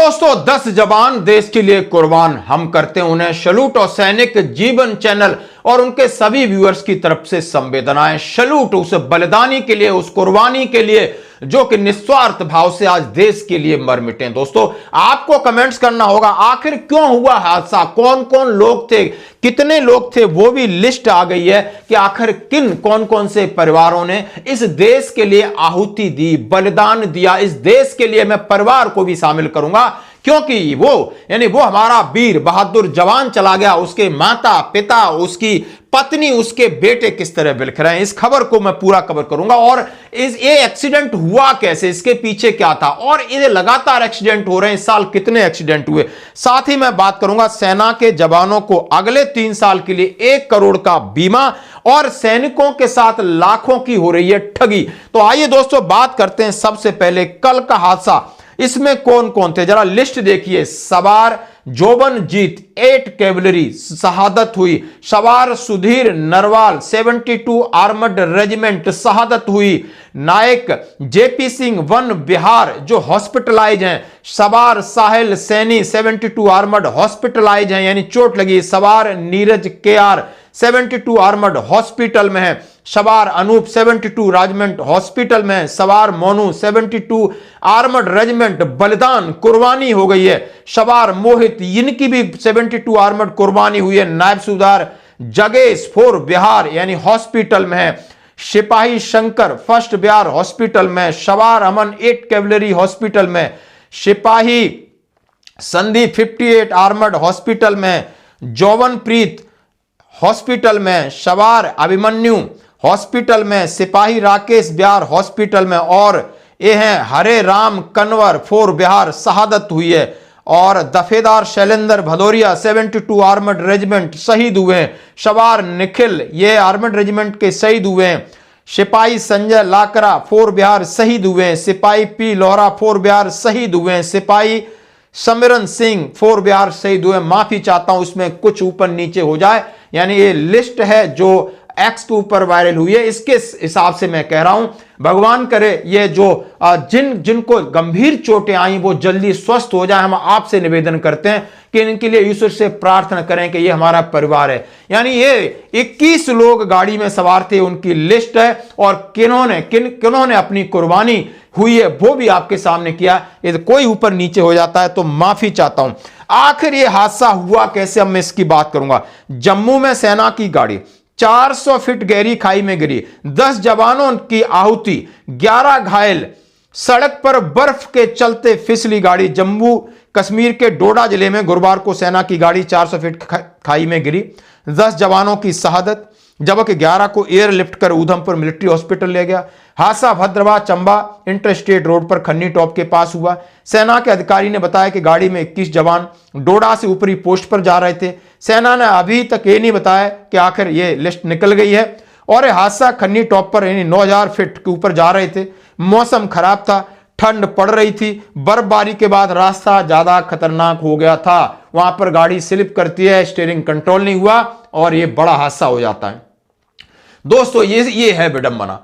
दोस्तों 10 जवान देश के लिए कुर्बान, हम करते हैं उन्हें सैल्यूट और सैनिक जीवन चैनल और उनके सभी व्यूअर्स की तरफ से संवेदनाएं सैल्यूट उस बलिदानी के लिए, उस कुर्बानी के लिए जो कि निस्वार्थ भाव से आज देश के लिए मर मिटे। दोस्तों आपको कमेंट्स करना होगा आखिर क्यों हुआ हादसा, कौन कौन लोग थे, कितने लोग थे, वो भी लिस्ट आ गई है कि आखिर कौन कौन से परिवारों ने इस देश के लिए आहुति दी, बलिदान दिया। इस देश के लिए मैं परिवार को भी शामिल करूंगा क्योंकि वो हमारा वीर बहादुर जवान चला गया, उसके माता पिता, उसकी पत्नी, उसके बेटे किस तरह बिलख रहे हैं। इस खबर को मैं पूरा कवर करूंगा और ये एक्सीडेंट हुआ कैसे, इसके पीछे क्या था, और ये लगातार एक्सीडेंट हो रहे हैं, इस साल कितने एक्सीडेंट हुए। साथ ही मैं बात करूंगा सेना के जवानों को अगले 3 साल के लिए 1 करोड़ का बीमा और सैनिकों के साथ लाखों की हो रही है ठगी। तो आइए दोस्तों बात करते हैं सबसे पहले कल का हादसा, इसमें कौन कौन थे जरा लिस्ट देखिए। सवार जोबनजीत 8 कैवलरी शहादत हुई, सवार सुधीर नरवाल 72 आर्मड रेजिमेंट शहादत हुई, नायक जेपी सिंह 1 बिहार जो हॉस्पिटलाइज हैं, सवार साहिल सैनी 72 आर्मड हॉस्पिटलाइज हैं यानी चोट लगी, सवार नीरज केआर 72 आर्मड हॉस्पिटल में है, सवार अनूप 72 रेजिमेंट हॉस्पिटल में, सवार मोनू 72 आर्मड रेजिमेंट बलिदान कुर्बानी हो गई है, सवार मोहित इनकी भी 72 आर्मड कुर्बानी हुई है, नायब सूबेदार जगेश 4 बिहार यानी हॉस्पिटल में है, सिपाही शंकर 1 बिहार हॉस्पिटल में, सवार अमन 8 कैवलरी हॉस्पिटल में, सिपाही संदीप 58 आर्मड हॉस्पिटल में, जौवनप्रीत हॉस्पिटल में, सवार अभिमन्यु हॉस्पिटल में, सिपाही राकेश बिहार हॉस्पिटल में, और ये हैं हरे राम कन्वर 4 बिहार शहादत हुई है, और दफेदार शैलेंद्र भदौरिया 72 आर्मड रेजिमेंट शहीद हुए हैं, सवार निखिल ये आर्मड रेजिमेंट के शहीद हुए हैं, सिपाही संजय लाकरा 4 बिहार शहीद हुए हैं, सिपाही पी लोहरा 4 बिहार शहीद हुए हैं, सिपाही समिरन सिंह 4 बिहार शहीद हुए। माफी चाहता हूं इसमें कुछ ऊपर नीचे हो जाए, यानी ये लिस्ट है जो एक्स के ऊपर वायरल हुई है, इसके हिसाब से मैं कह रहा हूं भगवान करे ये जो जिनको गंभीर चोटें आई वो जल्दी स्वस्थ हो जाए। हम आपसे निवेदन करते हैं कि इनके लिए ईश्वर से प्रार्थना करें कि ये हमारा परिवार है। यानी ये 21 लोग गाड़ी में सवार थे, उनकी लिस्ट है और किन्होंने अपनी कुर्बानी हुई है वो भी आपके सामने किया। यदि कोई ऊपर नीचे हो जाता है तो माफी चाहता हूं। आखिर ये हादसा हुआ कैसे, अब मैं इसकी बात करूंगा। जम्मू में सेना की गाड़ी 400 फीट गहरी खाई में गिरी, 10 जवानों की आहुति, 11 घायल, सड़क पर बर्फ के चलते फिसली गाड़ी। जम्मू कश्मीर के डोडा जिले में गुरुवार को सेना की गाड़ी 400 फीट खाई में गिरी, 10 जवानों की शहादत जबकि 11 को एयरलिफ्ट कर उधमपुर मिलिट्री हॉस्पिटल ले गया। हादसा भद्रवाह चंबा इंटरस्टेट रोड पर खन्नी टॉप के पास हुआ। सेना के अधिकारी ने बताया कि गाड़ी में 21 जवान डोडा से ऊपरी पोस्ट पर जा रहे थे। सेना ने अभी तक ये नहीं बताया कि आखिर ये लिस्ट निकल गई है। और यह हादसा खन्नी टॉप पर यानी 9000 फीट के ऊपर जा रहे थे। मौसम खराब था, ठंड पड़ रही थी, बर्फबारी के बाद रास्ता ज्यादा खतरनाक हो गया था, वहां पर गाड़ी स्लिप करती है, स्टीयरिंग कंट्रोल नहीं हुआ और यह बड़ा हादसा हो जाता है। दोस्तों ये है विडंबना।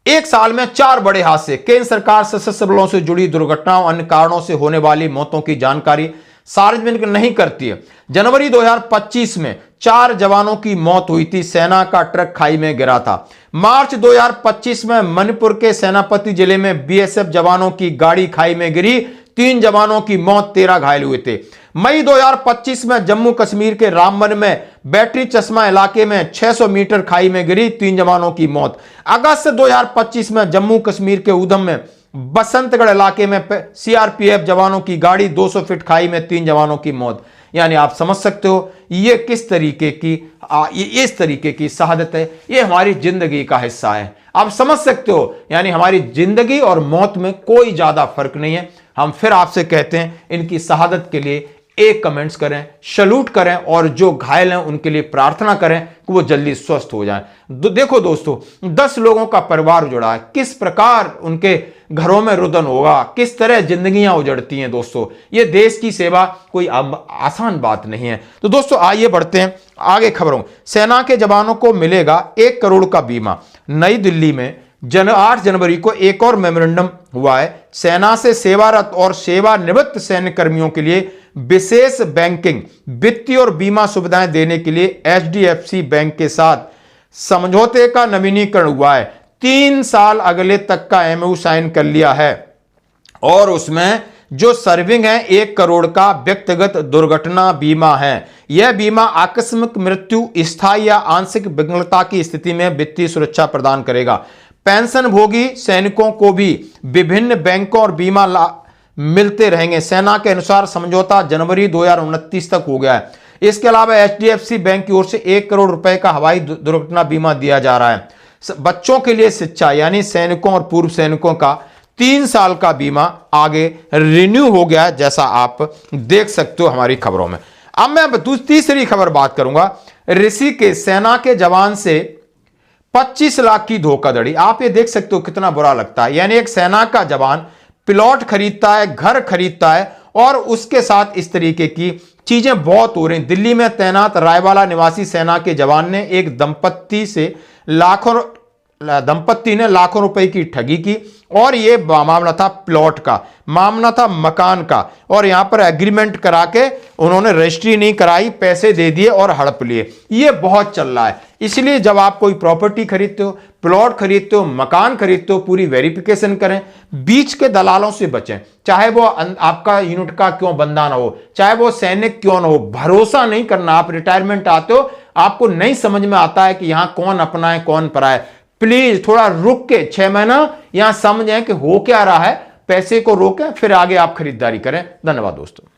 एक साल में 4 बड़े हादसे, केंद्र सरकार सशस्त्र बलों से जुड़ी दुर्घटनाओं अन्य कारणों से होने वाली मौतों की जानकारी सार्वजनिक नहीं करती है। जनवरी 2025 में 4 जवानों की मौत हुई थी, सेना का ट्रक खाई में गिरा था। मार्च 2025 में मणिपुर के सेनापति जिले में बीएसएफ जवानों की गाड़ी खाई में गिरी, 3 जवानों की मौत, 13 घायल हुए थे। मई 2025 में जम्मू कश्मीर के रामबन में बैटरी चश्मा इलाके में 600 मीटर खाई में गिरी, 3 जवानों की मौत। अगस्त 2025 में जम्मू कश्मीर के उधम में बसंतगढ़ इलाके में सीआरपीएफ जवानों की गाड़ी 200 फीट खाई में, 3 जवानों की मौत। यानी आप समझ सकते हो ये किस तरीके की इस तरीके की शहादत है। ये हमारी जिंदगी का हिस्सा है, आप समझ सकते हो। यानी हमारी जिंदगी और मौत में कोई ज्यादा फर्क नहीं है। हम फिर आपसे कहते हैं इनकी शहादत के लिए एक कमेंट्स करें, सैल्यूट करें और जो घायल हैं उनके लिए प्रार्थना करें कि वो जल्दी स्वस्थ हो जाएं। देखो दोस्तों 10 लोगों का परिवार जुड़ा है, किस प्रकार उनके घरों में रुदन होगा, किस तरह जिंदगियां उजड़ती हैं। दोस्तों ये देश की सेवा कोई आसान बात नहीं है। तो दोस्तों आइए बढ़ते हैं आगे खबरों। सेना के जवानों को मिलेगा 1 करोड़ का बीमा। नई दिल्ली में 8 जनवरी को एक और मेमोरेंडम हुआ है। सेना से सेवारत और सेवानिवृत्त सैन्य कर्मियों के लिए विशेष बैंकिंग, वित्तीय और बीमा सुविधाएं देने के लिए एचडीएफसी बैंक के साथ समझौते का नवीनीकरण हुआ है। 3 साल अगले तक का एमओयू साइन कर लिया है और उसमें जो सर्विंग है 1 करोड़ का व्यक्तिगत दुर्घटना बीमा है। यह बीमा आकस्मिक मृत्यु, स्थायी या आंशिक विकलांगता की स्थिति में वित्तीय सुरक्षा प्रदान करेगा। पेंशन भोगी सैनिकों को भी विभिन्न बैंकों और बीमा मिलते रहेंगे। सेना के अनुसार समझौता जनवरी 2029 तक हो गया है। इसके अलावा एचडीएफसी बैंक की ओर से 1 करोड़ रुपए का हवाई दुर्घटना बीमा दिया जा रहा है। बच्चों के लिए शिक्षा यानी सैनिकों और पूर्व सैनिकों का 3 साल का बीमा आगे रिन्यू हो गया, जैसा आप देख सकते हो हमारी खबरों में। अब मैं तीसरी खबर बात करूंगा। ऋषिकेश सेना के जवान से 25 लाख की धोखाधड़ी। आप ये देख सकते हो कितना बुरा लगता है। यानी एक सेना का जवान प्लॉट खरीदता है, घर खरीदता है और उसके साथ इस तरीके की चीजें बहुत हो रही। दिल्ली में तैनात रायवाला निवासी सेना के जवान ने एक दंपत्ति ने लाखों रुपए की ठगी की और यह मामला था प्लॉट का, मामला था मकान का, और यहां पर एग्रीमेंट करा के उन्होंने रजिस्ट्री नहीं कराई, पैसे दे दिए और हड़प लिए। ये बहुत चल रहा है। इसलिए जब आप कोई प्रॉपर्टी खरीदते हो, प्लॉट खरीदते हो, मकान खरीदते हो, पूरी वेरिफिकेशन करें, बीच के दलालों से बचें। चाहे वो आपका यूनिट का क्यों बंदा ना हो, चाहे वो सैनिक क्यों ना हो, भरोसा नहीं करना। आप रिटायरमेंट आते हो, आपको नहीं समझ में आता है कि यहां कौन अपना है कौन परा है। प्लीज थोड़ा रुक के 6 महीना यहां समझें कि हो क्या रहा है, पैसे को रोकें, फिर आगे आप खरीदारी करें। धन्यवाद दोस्तों।